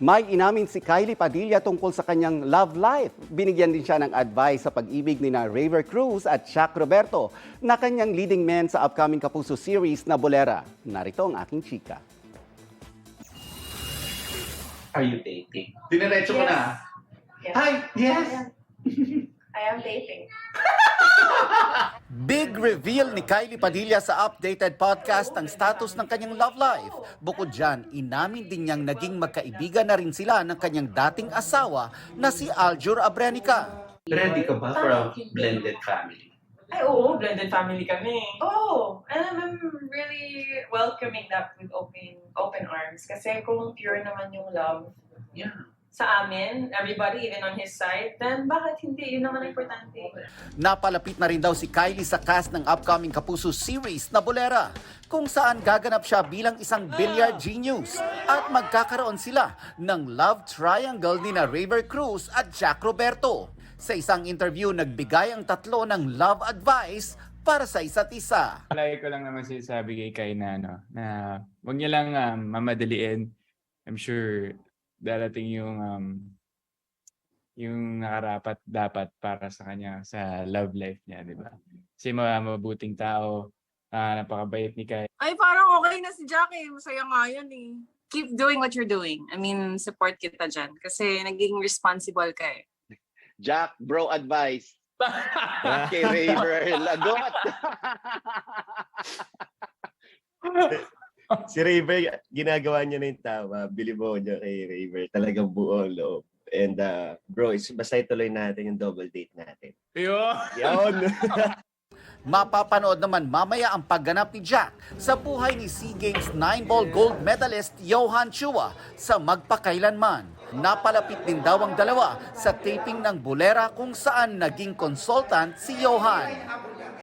May inamin si Kylie Padilla tungkol sa kanyang love life. Binigyan din siya ng advice sa pag-ibig ni na Raver Cruz at Shaq Roberto na kanyang leading men sa upcoming Kapuso series na Bolera. Narito ang aking chika. Are you dating? Dinerecho mo na. Yes. Hi! Yes! I am dating. Big reveal ni Kylie Padilla sa updated podcast ang status ng kanyang love life. Bukod dyan, inamin din niyang naging magkaibigan na rin sila ng kanyang dating asawa na si Aljur Abrenica. Ready ka ba for a blended family? Ay, oo, blended family kami. Oh, and I'm really welcoming that with open arms. Kasi kung pure naman yung love Yeah. sa amin, everybody, even on his side, then bakit hindi? Yun naman ang importante. Napalapit na rin daw si Kylie sa cast ng upcoming Kapuso series na Bolera, kung saan gaganap siya bilang isang billiard genius at magkakaroon sila ng love triangle ni na Raver Cruz at Jack Roberto. Sa isang interview, nagbigay ang tatlo ng love advice para sa isa't isa. Lagi ko lang naman sinasabi kay Kai na, na huwag niya lang mamadaliin. I'm sure darating yung nakarapat dapat para sa kanya sa love life niya, di ba? Kasi mabuting tao, napakabait ni Kai. Ay, parang okay na si Jack eh. Masaya nga yan eh. Keep doing what you're doing. I mean, support kita dyan. Kasi naging responsible ka eh. Jack, bro advice. Kay Raver, lagot. Si Raver, ginagawa niya na yung tama. Bilibo niya kay Raver. Talagang buo ang loob. And bro, basta ituloy natin yung double date natin. Yun! Mapapanood naman mamaya ang pagganap ni Jack sa buhay ni SEA Games 9-ball gold medalist Johan Chua sa magpakailanman. Napalapit din daw ang dalawa sa taping ng Bolera kung saan naging consultant si Johan.